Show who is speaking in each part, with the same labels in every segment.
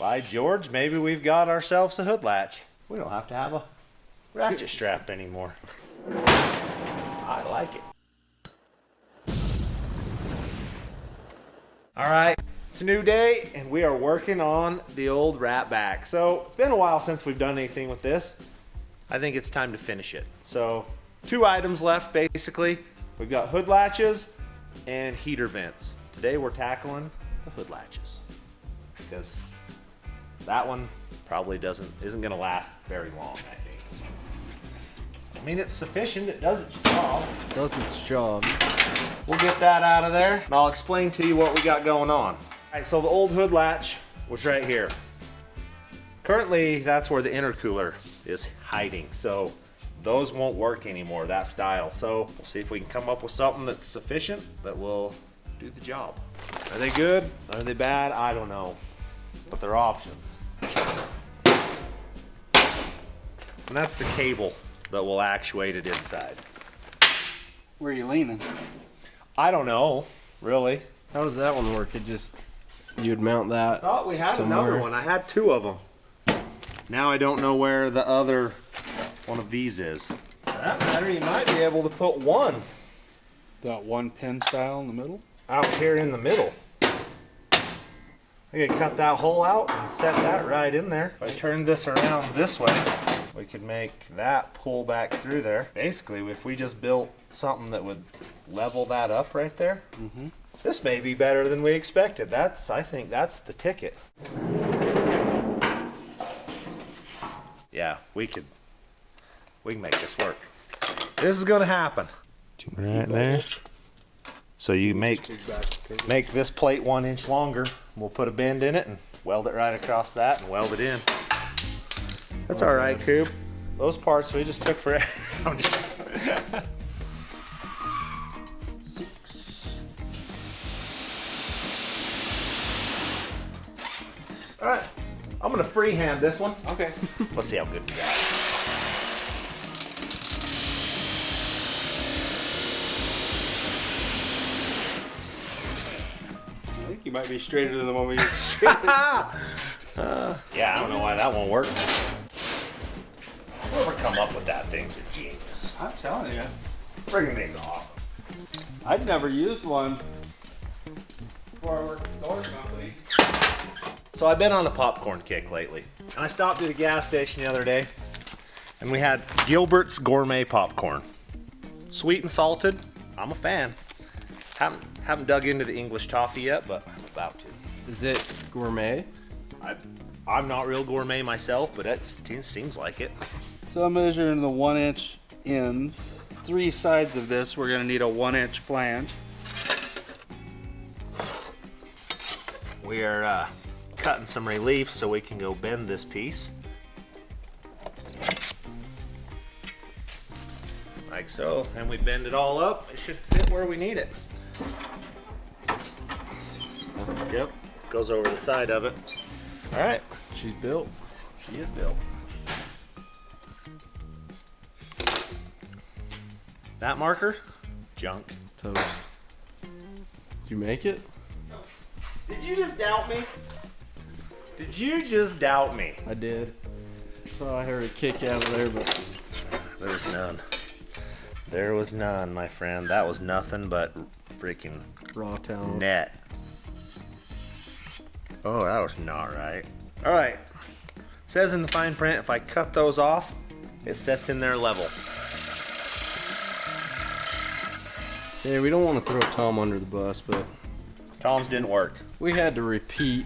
Speaker 1: By George, maybe we've got ourselves a hood latch. We don't have to have a ratchet strap anymore. I like it. All right, it's a new day and we are working on the old RatBack. So it's been a while since we've done anything with this. I think it's time to finish it. So 2 items left basically. We've got hood latches and heater vents. Today we're tackling the hood latches because that one probably isn't gonna last very long, I think. I mean, it's sufficient, it does its job.
Speaker 2: It does its job.
Speaker 1: We'll get that out of there and I'll explain to you what we got going on. All right, so the old hood latch was right here. Currently, that's where the intercooler is hiding. So those won't work anymore, that style. So we'll see if we can come up with something that's sufficient that will do the job. Are they good? Are they bad? I don't know, but they're options. And that's the cable that will actuate it inside.
Speaker 3: Where are you leaning?
Speaker 1: I don't know, really.
Speaker 2: How does that one work? You'd mount that.
Speaker 1: I thought we had
Speaker 2: somewhere.
Speaker 1: another one. I had 2 of them. Now I don't know where the other one of these is. For that matter, you might be able to put one.
Speaker 3: That 1 pin style in the middle?
Speaker 1: Out here in the middle. I could cut that hole out and set that right in there. If I turn this around this way, we could make that pull back through there. Basically, if we just built something that would level that up right there, this may be better than we expected. I think that's the ticket. Yeah, we can make this work. This is gonna happen. Right there. So you make this plate 1 inch longer. We'll put a bend in it and weld it right across that and weld it in. That's all right, Coop. Those parts we just took forever. I'm just. 6. All right, I'm gonna freehand this one.
Speaker 3: Okay.
Speaker 1: Let's see how good we got.
Speaker 3: I think you might be straighter than the one we used.
Speaker 1: Yeah, I don't know why that won't work. Whoever come up with that thing's a genius.
Speaker 3: I'm telling you.
Speaker 1: Friggin' thing's awesome.
Speaker 3: I'd never used one before I worked at the door company.
Speaker 1: So I've been on a popcorn kick lately. And I stopped at a gas station the other day and we had Gilbert's Gourmet Popcorn. Sweet and salted, I'm a fan. Haven't dug into the English toffee yet, but I'm about to.
Speaker 2: Is it gourmet?
Speaker 1: I'm not real gourmet myself, but it seems like it.
Speaker 3: So I'm measuring the 1 inch ends. 3 sides of this, we're gonna need a 1 inch flange.
Speaker 1: We are cutting some relief so we can go bend this piece. Like so, and we bend it all up. It should fit where we need it. Yep, goes over the side of it. All right.
Speaker 2: She's built.
Speaker 1: She is built. That marker, junk.
Speaker 2: Toast. Did you make it?
Speaker 1: No. Did you just doubt me? Did you just doubt me?
Speaker 2: I did. Thought I heard a kick out of there, but
Speaker 1: there was none. There was none, my friend. That was nothing but freaking
Speaker 2: raw talent.
Speaker 1: Net. Oh, that was not right. All right. It says in the fine print, if I cut those off, it sets in there level.
Speaker 2: Yeah, we don't want to throw Tom under the bus, but
Speaker 1: Tom's didn't work.
Speaker 2: we had to repeat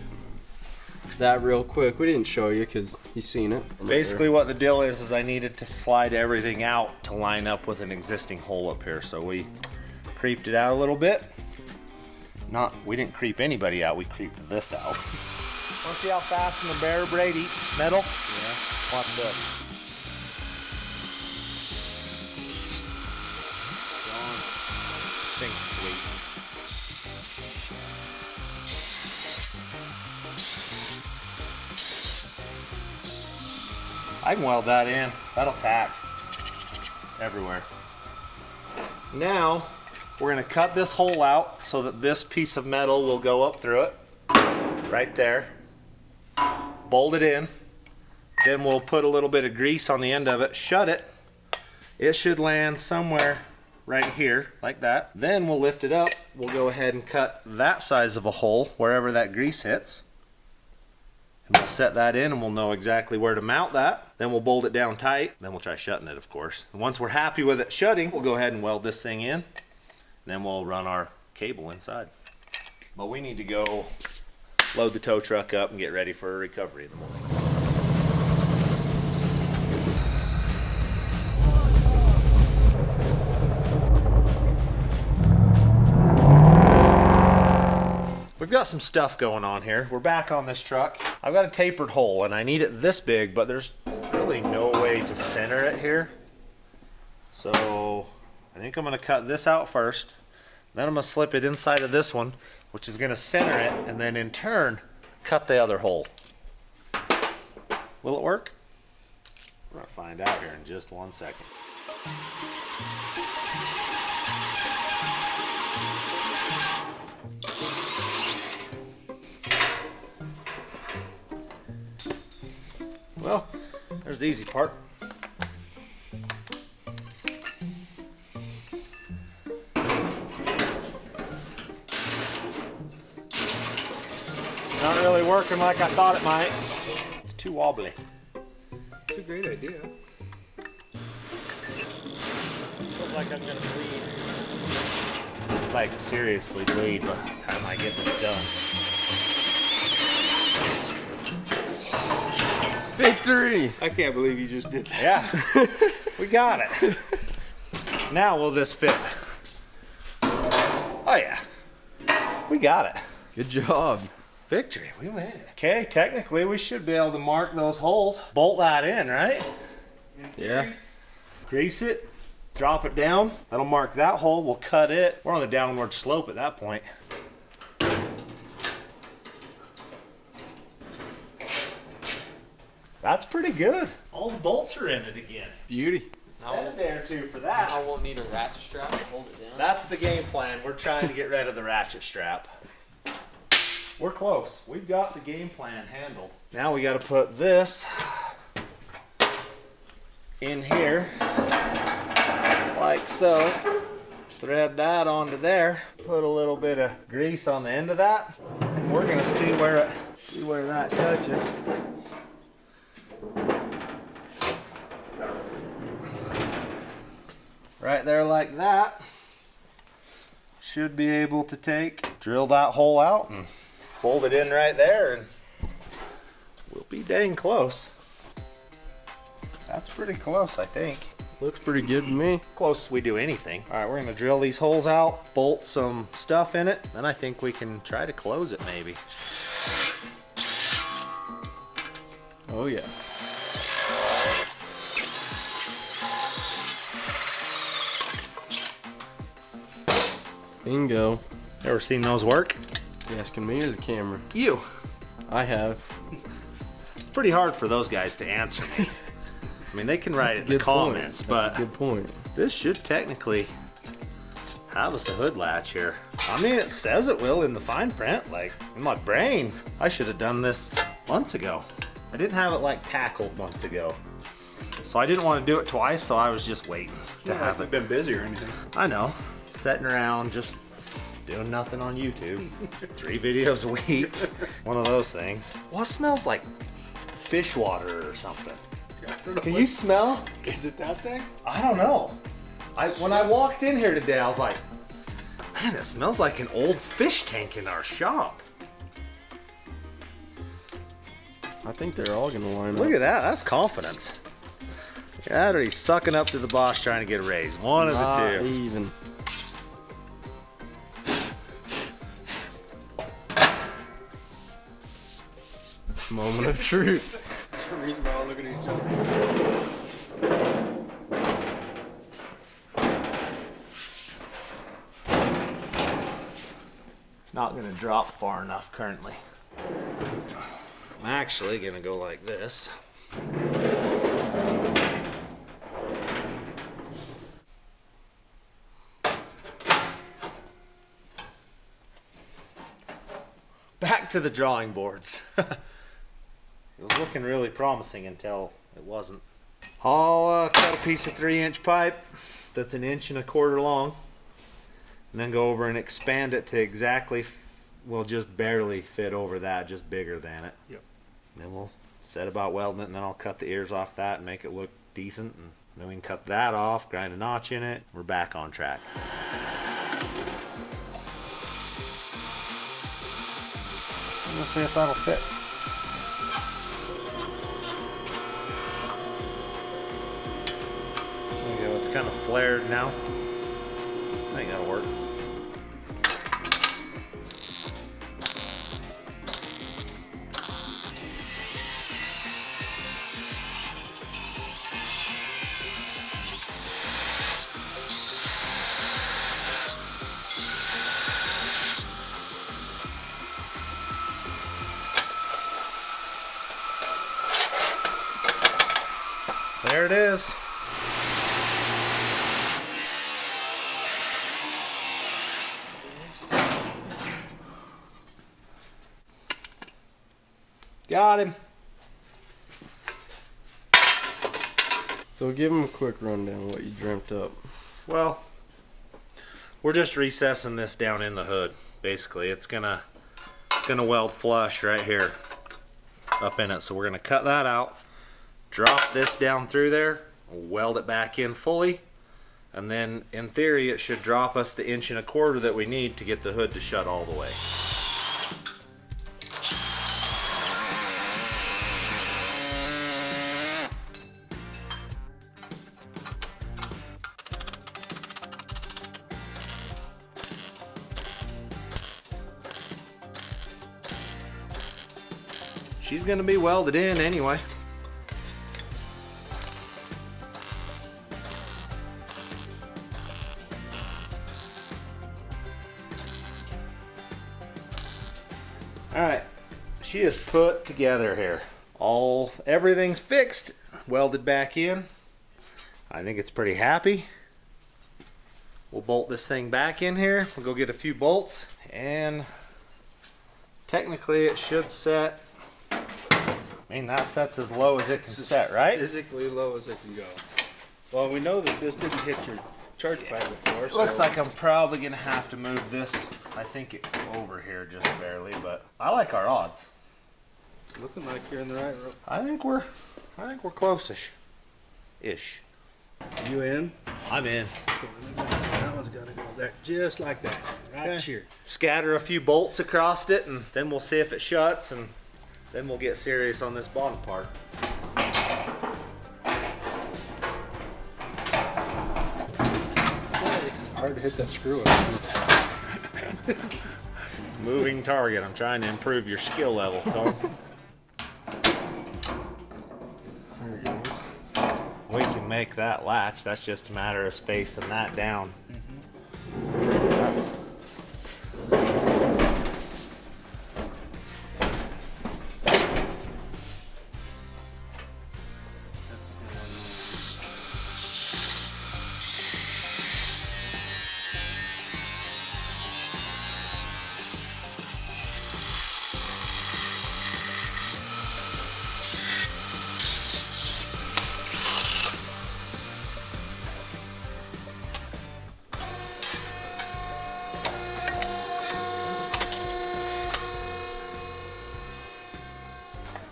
Speaker 2: that real quick. We didn't show you because you seen it.
Speaker 1: Basically what the deal is I needed to slide everything out to line up with an existing hole up here. So we creeped it out a little bit. We didn't creep anybody out, we creeped this out. Want to see how fast the bear braid eats metal? Yeah. Watch this. Thing's sweet. I can weld that in. That'll tack everywhere. Now, we're gonna cut this hole out so that this piece of metal will go up through it, right there. bolt it in. Then we'll put a little bit of grease on the end of it, shut it. It should land somewhere right here, like that. Then we'll lift it up. We'll go ahead and cut that size of a hole wherever that grease hits. And we'll set that in and we'll know exactly where to mount that. Then we'll bolt it down tight. Then we'll try shutting it, of course. And once we're happy with it shutting, we'll go ahead and weld this thing in. Then we'll run our cable inside. But we need to go load the tow truck up and get ready for a recovery in the morning. We've got some stuff going on here. We're back on this truck. I've got a tapered hole and I need it this big, but there's really no way to center it here. So I think I'm gonna cut this out first. Then I'm gonna slip it inside of this one, which is gonna center it, and then in turn, cut the other hole. Will it work? We're gonna find out here in just 1 second. Well, there's the easy part. Not really working like I thought it might. It's too wobbly.
Speaker 3: It's a great idea.
Speaker 1: Feels like I'm gonna bleed. Like seriously bleed by the time I get this done.
Speaker 2: Victory!
Speaker 3: I can't believe you just did that.
Speaker 1: Yeah, we got it. Now will this fit? Oh yeah, we got it.
Speaker 2: Good job.
Speaker 1: Victory, we made it. Okay, technically we should be able to mark those holes. Bolt that in, right?
Speaker 2: Yeah.
Speaker 1: Grease it, drop it down. That'll mark that hole, we'll cut it. We're on the downward slope at that point. That's pretty good. All the bolts are in it again.
Speaker 2: Beauty.
Speaker 1: And a day or two for that.
Speaker 4: I won't need a ratchet strap to hold it down.
Speaker 1: That's the game plan. We're trying to get rid of the ratchet strap. We're close. We've got the game plan handled. Now we got to put this in here, like so. Thread that onto there. Put a little bit of grease on the end of that, and we're gonna see where that touches. Right there, like that. Should be able to drill that hole out and bolt it in right there, and we'll be dang close. That's pretty close, I think.
Speaker 2: Looks pretty good to me.
Speaker 1: Close we do anything. All right, we're gonna drill these holes out, bolt some stuff in it, then I think we can try to close it maybe.
Speaker 2: Oh yeah. Bingo.
Speaker 1: Ever seen those work?
Speaker 2: You asking me or the camera?
Speaker 1: You.
Speaker 2: I have.
Speaker 1: It's pretty hard for those guys to answer me. I mean, they can write it in the comments, but
Speaker 2: good point.
Speaker 1: this should technically have us a hood latch here. I mean, it says it will in the fine print, like in my brain. I should have done this months ago. I didn't have it like tackled months ago. So I didn't want to do it twice, so I was just waiting to have it.
Speaker 3: Been busy or anything.
Speaker 1: I know, sitting around just doing nothing on YouTube. 3 videos a week, one of those things. Well, it smells like fish water or something. Can you smell?
Speaker 3: Is it that thing?
Speaker 1: I don't know. When I walked in here today, I was like, man, it smells like an old fish tank in our shop.
Speaker 2: I think they're all gonna line
Speaker 1: Look
Speaker 2: up.
Speaker 1: at that, that's confidence. That or he's sucking up to the boss trying to get a raise. One of the
Speaker 2: Not
Speaker 1: two.
Speaker 2: even. Moment of truth.
Speaker 3: For some reason we're all looking at each other.
Speaker 1: Not gonna drop far enough currently. I'm actually gonna go like this. Back to the drawing boards. was looking really promising until it wasn't. I'll cut a piece of 3-inch pipe that's 1 1/4 inches long, and then go over and expand it to exactly, well, just barely fit over that, just bigger than it.
Speaker 3: Yep.
Speaker 1: Then we'll set about welding it, and then I'll cut the ears off that and make it look decent, and then we can cut that off, grind a notch in it. We're back on track. Let's see if that'll fit. There you go, it's kind of flared now. I think that'll work. There it is. Got him.
Speaker 2: So give him a quick rundown of what you dreamt up.
Speaker 1: Well, we're just recessing this down in the hood. Basically, it's gonna weld flush right here up in it. So we're gonna cut that out, drop this down through there, weld it back in fully, and then in theory it should drop us the 1 1/4 inches that we need to get the hood to shut all the way. She's gonna be welded in anyway. Alright, she is put together here. Everything's fixed, welded back in. I think it's pretty happy. We'll bolt this thing back in here. We'll go get a few bolts, and technically it should set. I mean, that sets as low as it can set, right?
Speaker 3: Physically low as it can go. Well, we know that this didn't hit your charge pad before.
Speaker 1: Looks like I'm probably gonna have to move this. I think it's over here just barely, but I like our odds.
Speaker 3: It's looking like you're in the right road.
Speaker 1: I think we're close-ish.
Speaker 3: You in?
Speaker 1: I'm in.
Speaker 3: Okay, that one's gotta go there, just like that. Right
Speaker 1: Okay.
Speaker 3: here.
Speaker 1: Scatter a few bolts across it, and then we'll see if it shuts, and then we'll get serious on this bottom part.
Speaker 3: Hard to hit that screw up.
Speaker 1: Moving target. I'm trying to improve your skill level, Tom.
Speaker 3: There it goes.
Speaker 1: We can make that latch. That's just a matter of spacing that down. That's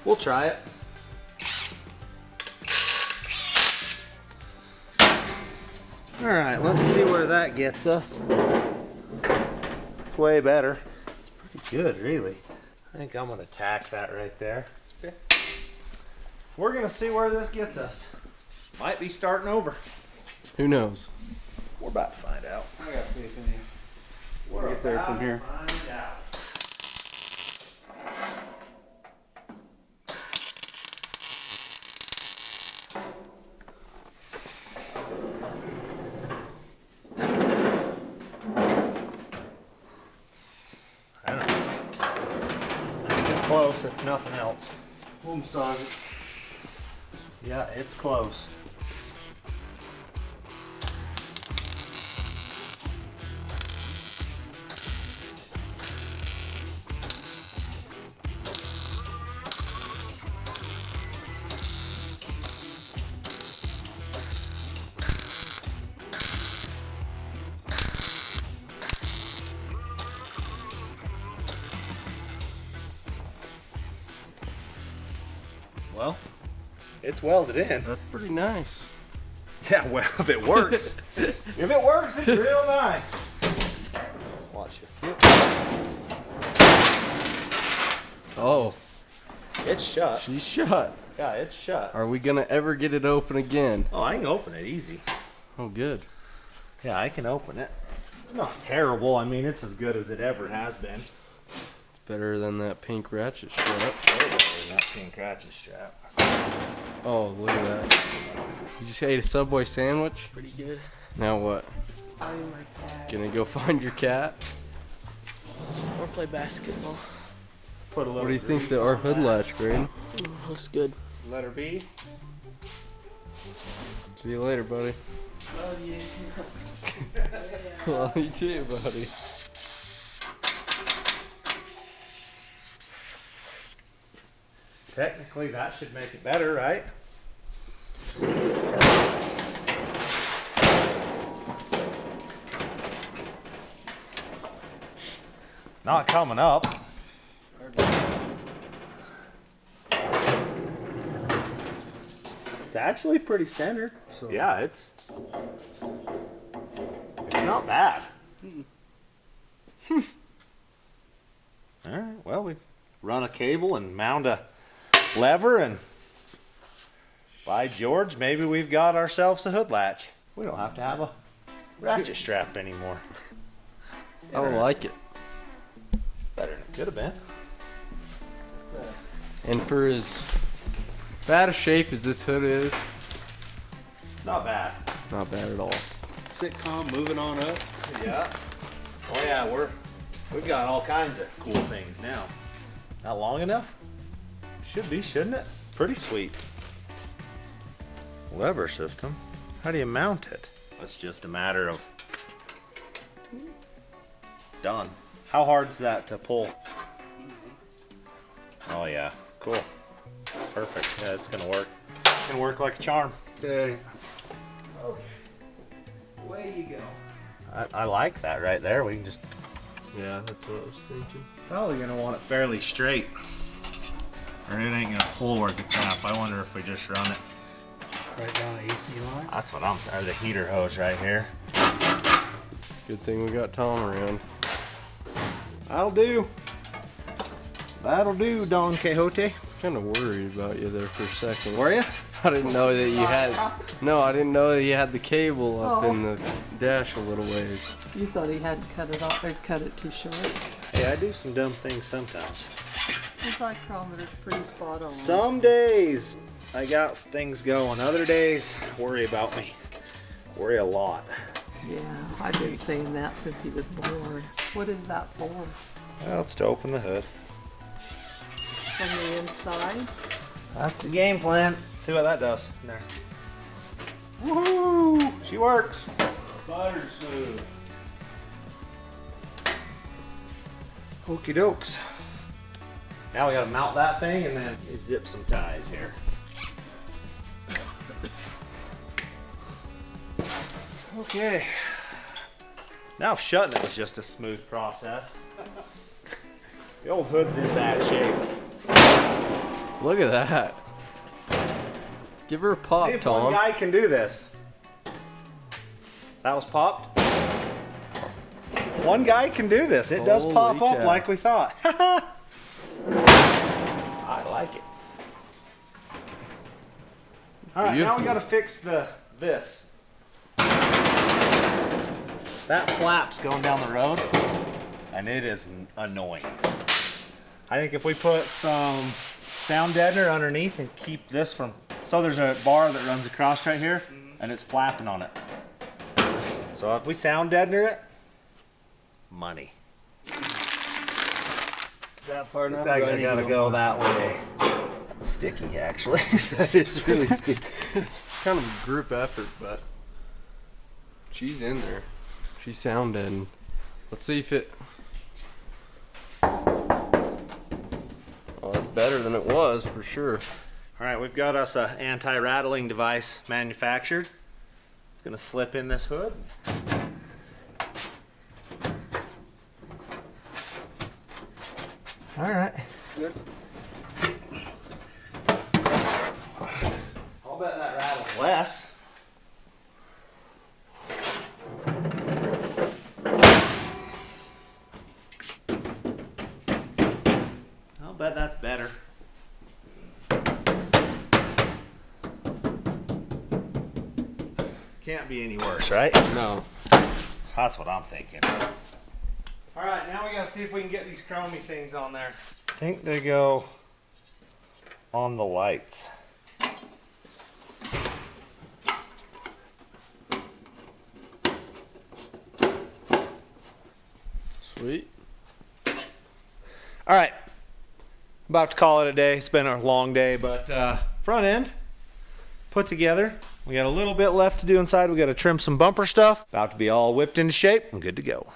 Speaker 1: We'll try it. All right, let's see where that gets us. It's way better. It's pretty good, really. I think I'm gonna tack that right there.
Speaker 3: Okay.
Speaker 1: We're gonna see where this gets us. Might be starting over.
Speaker 2: Who knows?
Speaker 1: We're about to find out.
Speaker 3: I got faith in you.
Speaker 1: We're
Speaker 3: Get there from
Speaker 1: about
Speaker 3: here.
Speaker 1: to find out. I don't know. I think it's close, if nothing else.
Speaker 3: We'll massage it.
Speaker 1: Yeah, it's close. Well, it's welded in.
Speaker 2: That's pretty nice.
Speaker 1: Yeah, well, if it works. If it works, it's real nice. Watch your foot.
Speaker 2: Oh,
Speaker 1: It's shut.
Speaker 2: she's shut.
Speaker 1: Yeah, it's shut.
Speaker 2: Are we gonna ever get it open again?
Speaker 1: Oh, I can open it easy.
Speaker 2: Oh, good.
Speaker 1: Yeah, I can open it. It's not terrible. I mean, it's as good as it ever has been.
Speaker 2: Better than that pink ratchet strap.
Speaker 1: Way better than that pink ratchet strap.
Speaker 2: Oh, look at that. You just ate a Subway sandwich?
Speaker 4: Pretty good.
Speaker 2: Now what?
Speaker 4: Finding my cat.
Speaker 2: Gonna go find your cat?
Speaker 4: Or play basketball.
Speaker 1: Put a little
Speaker 2: What do you think
Speaker 1: grease
Speaker 2: that our
Speaker 1: on
Speaker 2: hood
Speaker 1: that.
Speaker 2: latch, Graydon?
Speaker 4: Looks good.
Speaker 1: Letter B.
Speaker 2: See you later, buddy.
Speaker 4: Love you.
Speaker 2: Love you too, buddy.
Speaker 1: Technically, that should make it better, right? Not coming up. It's actually pretty centered. So. Yeah, it's not bad. All right, well, we run a cable and mount a lever, and by George, maybe we've got ourselves a hood latch. We don't have to have a ratchet strap anymore.
Speaker 2: I don't like it.
Speaker 1: Better than it could have been.
Speaker 2: And for as bad a shape as this hood is,
Speaker 1: Not bad.
Speaker 2: not bad at all.
Speaker 3: Sitcom moving on up.
Speaker 1: Yeah. Oh yeah, we've got all kinds of cool things now. Not long enough? Should be, shouldn't it? Pretty sweet. Lever system. How do you mount it? It's just a matter of done. How hard's that to pull? Oh yeah, cool. Perfect. Yeah, it's gonna work. It's gonna work like a charm.
Speaker 3: Okay.
Speaker 4: Way you go.
Speaker 1: I like that right there. We can just
Speaker 2: Yeah, that's what I was thinking.
Speaker 1: probably gonna want it fairly straight, or it ain't gonna pull worth a crap. I wonder if we just run it.
Speaker 3: Right down the AC line.
Speaker 1: That's what I'm. Or the heater hose right here.
Speaker 2: Good thing we got Tom around.
Speaker 1: That'll do. That'll do, Don Quixote.
Speaker 2: I was kind of worried about you there for a second.
Speaker 1: Were you?
Speaker 2: I didn't know that you had. No, I didn't know that you had the cable up in the dash a little ways.
Speaker 5: You thought he had to cut it off or cut it too short.
Speaker 1: Hey, I do some dumb things sometimes.
Speaker 5: His micrometer's pretty spot on.
Speaker 1: Some days I got things going. Other days worry about me. Worry a lot.
Speaker 5: Yeah, I've been saying that since he was born. What is that for?
Speaker 1: Well, it's to open the hood.
Speaker 5: From the inside?
Speaker 1: That's the game plan. See what that does. There. Woohoo! She works.
Speaker 3: Butter smooth.
Speaker 1: Okie dokes. Now we gotta mount that thing and then zip some ties here. Okay. Now shutting it was just a smooth process. The old hood's in bad shape.
Speaker 2: Look at that. Give her a pop,
Speaker 1: See if
Speaker 2: Tom.
Speaker 1: one guy can do this. That was popped. One guy can do this. It does pop
Speaker 2: Holy
Speaker 1: up
Speaker 2: cow.
Speaker 1: like we thought. I like it. All right, now we
Speaker 2: Beautiful.
Speaker 1: got to fix this. That flap's going down the road, and it is annoying. I think if we put some sound deadener underneath and keep this from, so there's a bar that runs across right here, and it's flapping on it. So if we sound deadener it, money.
Speaker 3: That part
Speaker 1: Looks like I gotta go that way. That's sticky, actually.
Speaker 2: That is really sticky. Kind of a group effort, but she's in there. She's sound deadened. Let's see if it. Well, it's better than it was for sure.
Speaker 1: All right, we've got us a anti-rattling device manufactured. It's gonna slip in this hood. All right.
Speaker 3: Good.
Speaker 1: bet that rattles less. I'll bet that's better. Can't be any worse, right?
Speaker 2: No.
Speaker 1: That's what I'm thinking. All right, now we gotta see if we can get these chromy things on there. I think they go on the lights.
Speaker 2: Sweet.
Speaker 1: All right, about to call it a day. It's been a long day, but front end put together. We got a little bit left to do inside. We got to trim some bumper stuff. About to be all whipped into shape and good to go.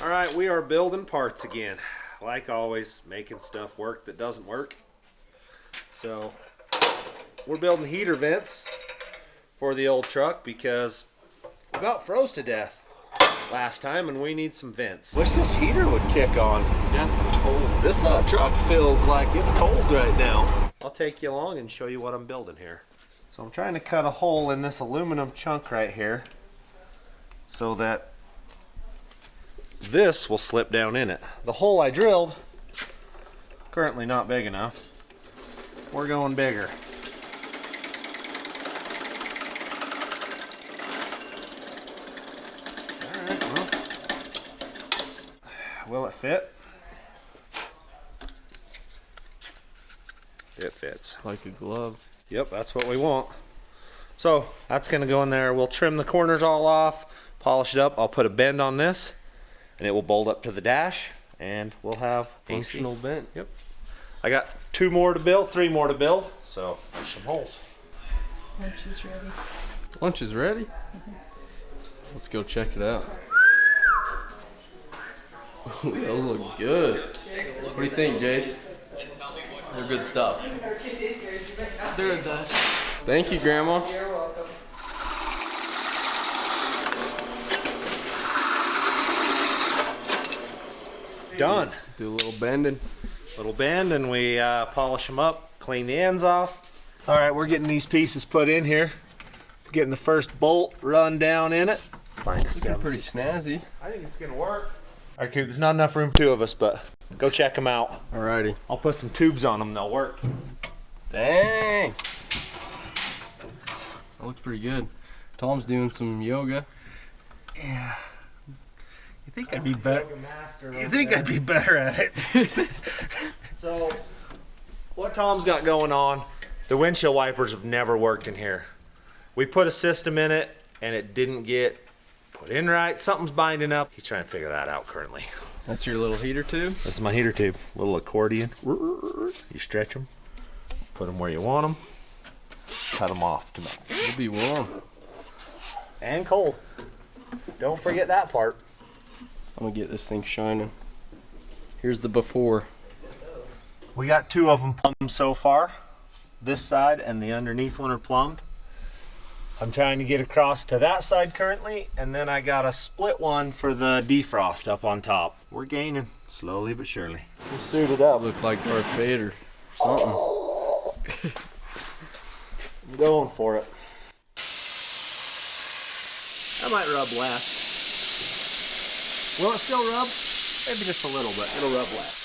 Speaker 1: All right, we are building parts again. Like always, making stuff work that doesn't work. So we're building heater vents for the old truck because we about froze to death last time and we need some vents. Wish this heater would kick on.
Speaker 2: Yeah, it's cold.
Speaker 1: This truck feels like it's cold right now. I'll take you along and show you what I'm building here. So I'm trying to cut a hole in this aluminum chunk right here so that this will slip down in it. The hole I drilled, currently not big enough. We're going bigger. All right, well, will it fit? It fits.
Speaker 2: Like a glove.
Speaker 1: Yep, that's what we want. So that's gonna go in there. We'll trim the corners all off, polish it up. I'll put a bend on this and it will bolt up to the dash and we'll have
Speaker 2: Functional vent.
Speaker 1: Yep. I got 2 more to build, 3 more to build. So there's some holes.
Speaker 5: Lunch is ready.
Speaker 2: Lunch is ready? Let's go check it out. Ooh, those look good. What do you think, Jace?
Speaker 4: They're good stuff. They're the best.
Speaker 2: Thank you, Grandma.
Speaker 5: You're welcome.
Speaker 1: Done.
Speaker 2: Do a little bending.
Speaker 1: Little bend and we polish them up, clean the ends off. All right, we're getting these pieces put in here. Getting the first bolt run down in it. Find a
Speaker 2: Looking pretty snazzy.
Speaker 1: I think it's gonna work. All right, Coop, there's not enough room for 2 of us, but go check them out.
Speaker 2: Alrighty.
Speaker 1: I'll put some tubes on them, they'll work.
Speaker 2: Dang. That looks pretty good. Tom's doing some yoga.
Speaker 3: Yeah. You think I'd be better? You think I'd be better at it?
Speaker 1: So, what Tom's got going on, the windshield wipers have never worked in here. We put a system in it and it didn't get put in right. Something's binding up. He's trying to figure that out currently.
Speaker 2: That's your little heater tube?
Speaker 1: This is my heater tube, little accordion. You stretch them, put them where you want them, cut them off to melt.
Speaker 2: It'll be warm.
Speaker 1: And cold. Don't forget that part.
Speaker 2: I'm gonna get this thing shining. Here's the before.
Speaker 1: We got 2 of them plumbed so far. This side and the underneath one are plumbed. I'm trying to get across to that side currently, and then I got a split one for the defrost up on top. We're gaining, slowly but surely. We'll suit it up.
Speaker 2: Look like Darth Vader or something.
Speaker 1: I'm going for it. I might rub less. Will it still rub? Maybe just a little bit. It'll rub less.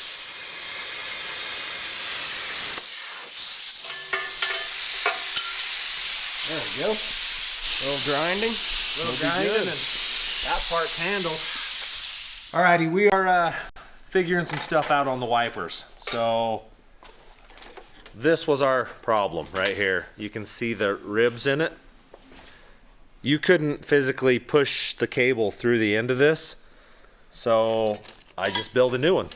Speaker 1: There we go.
Speaker 2: Little grinding.
Speaker 1: Little grinding and that part's handled. Alrighty, we are figuring some stuff out on the wipers. So this was our problem right here. You can see the ribs in it. You couldn't physically push the cable through the end of this. So I just built a new one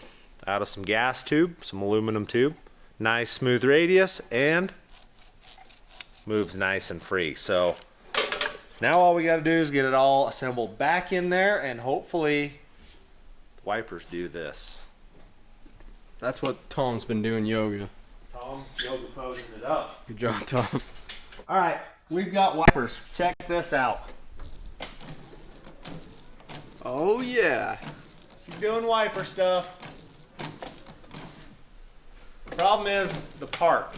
Speaker 1: out of some gas tube, some aluminum tube, nice smooth radius, and moves nice and free. So now all we got to do is get it all assembled back in there, and hopefully the wipers do this.
Speaker 2: That's what Tom's been doing yoga.
Speaker 1: Tom's yoga posing it up.
Speaker 2: Good job, Tom.
Speaker 1: All right, we've got wipers. Check this out.
Speaker 2: Oh yeah.
Speaker 1: She's doing wiper stuff. Problem is the part.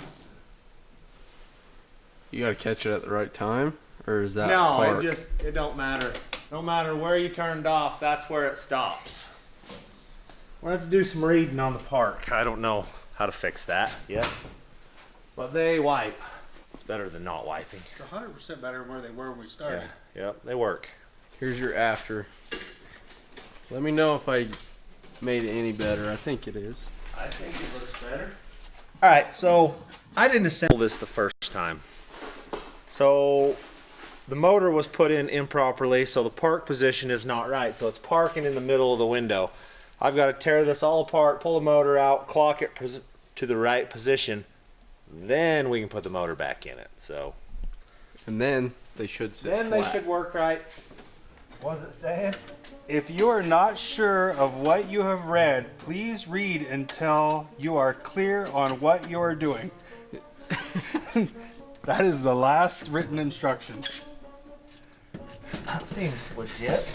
Speaker 2: You gotta catch it at the right time, or is that
Speaker 1: No,
Speaker 2: park?
Speaker 1: it don't matter. No matter where you turned off, that's where it stops. We're gonna have to do some reading on the park. I don't know how to fix that yet, but they wipe. It's better than not wiping.
Speaker 3: It's 100% better than where they were when we started.
Speaker 1: Yeah, yep, they work.
Speaker 2: Here's your after. Let me know if I made it any better. I think it is.
Speaker 1: I think it looks better. All right, so I didn't assemble this the first time. So the motor was put in improperly, so the park position is not right. So it's parking in the middle of the window. I've got to tear this all apart, pull the motor out, clock it to the right position. Then we can put the motor back in it. So,
Speaker 2: And then they should sit
Speaker 1: then
Speaker 2: flat.
Speaker 1: they should work right. What was it saying?
Speaker 3: If you are not sure of what you have read, please read until you are clear on what you are doing. That is the last written instruction.
Speaker 1: That seems legit.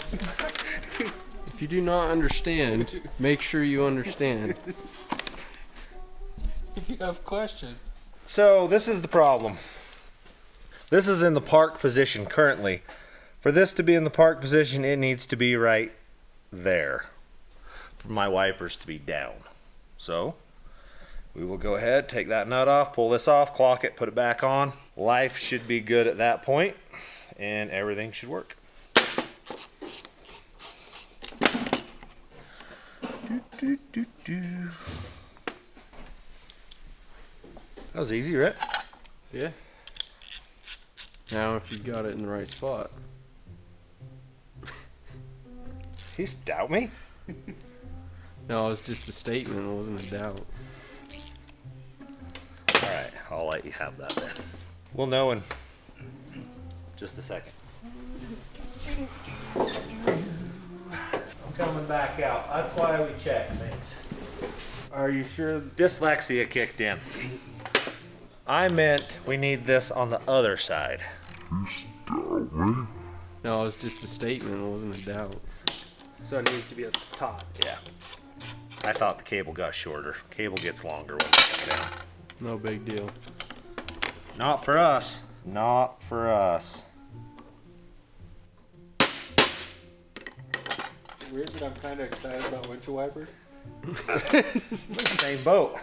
Speaker 2: If you do not understand, make sure you understand.
Speaker 3: If you have questions.
Speaker 1: So this is the problem. This is in the park position currently. For this to be in the park position, it needs to be right there for my wipers to be down. So we will go ahead, take that nut off, pull this off, clock it, put it back on. Life should be good at that point, and everything should work. That was easy, right?
Speaker 2: Yeah. Now if you got it in the right spot.
Speaker 1: He doubt me?
Speaker 2: No, it was just a statement, it wasn't a doubt.
Speaker 1: All right, I'll let you have that then. We'll know in just a second. I'm coming back out. That's why we check things.
Speaker 3: Are you sure?
Speaker 1: Dyslexia kicked in. I meant we need this on the other side.
Speaker 2: No, it was just a statement, it wasn't a doubt.
Speaker 3: So it needs to be at the top.
Speaker 1: Yeah. I thought the cable got shorter. Cable gets longer when it's come down.
Speaker 2: No big deal.
Speaker 1: Not for us. Not for us.
Speaker 3: Weird, but I'm kind of excited about windshield wipers.
Speaker 1: Same boat.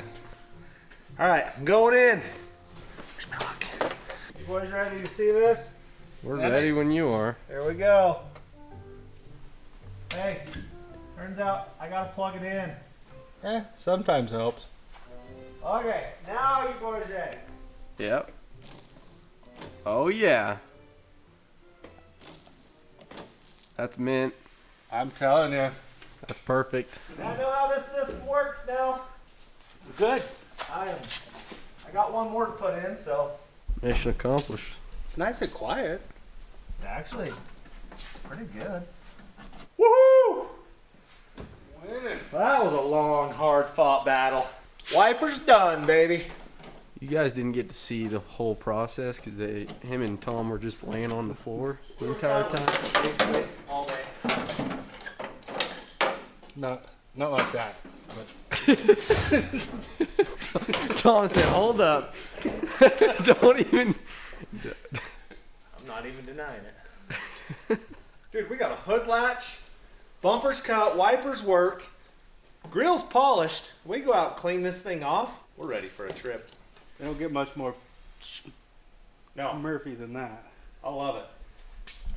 Speaker 1: All right, I'm going in. Where's my lock? You boys ready to see this?
Speaker 2: We're ready when you are.
Speaker 1: There we go. Hey, turns out I gotta plug it in.
Speaker 3: Sometimes helps.
Speaker 1: Okay, now you boys ready.
Speaker 2: Yep. Oh yeah. That's mint.
Speaker 3: I'm telling you.
Speaker 2: That's perfect.
Speaker 1: I know how this system works now.
Speaker 3: Good.
Speaker 1: I got one more to put in, so
Speaker 2: Mission accomplished.
Speaker 3: It's nice and quiet.
Speaker 1: actually, pretty good. Woohoo!
Speaker 3: Winning.
Speaker 1: That was a long, hard-fought battle. Wipers done, baby.
Speaker 2: You guys didn't get to see the whole process because him and Tom were just laying on the floor the entire time.
Speaker 1: Basically, all day.
Speaker 3: Not like that.
Speaker 2: Tom said, "Hold up, don't even."
Speaker 1: I'm not even denying it. Dude, we got a hood latch, bumpers cut, wipers work, grill's polished. We go out and clean this thing off. We're ready for a trip.
Speaker 3: They don't get much more
Speaker 1: No,
Speaker 3: Murphy than that.
Speaker 1: I love it.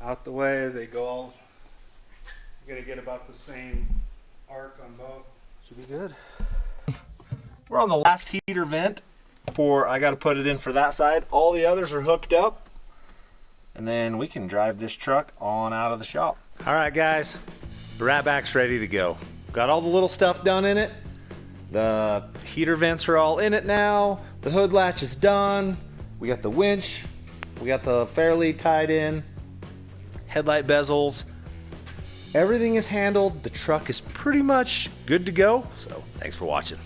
Speaker 3: Out the way, they go all. You're gonna get about the same arc on both. Should be good.
Speaker 1: We're on the last heater vent I got to put it in for that side. All the others are hooked up. And then we can drive this truck on out of the shop. All right, guys, the RatBack's ready to go. Got all the little stuff done in it. The heater vents are all in it now. The hood latch is done. We got the winch. We got the fairlead tied in. Headlight bezels. Everything is handled. The truck is pretty much good to go. So thanks for watching.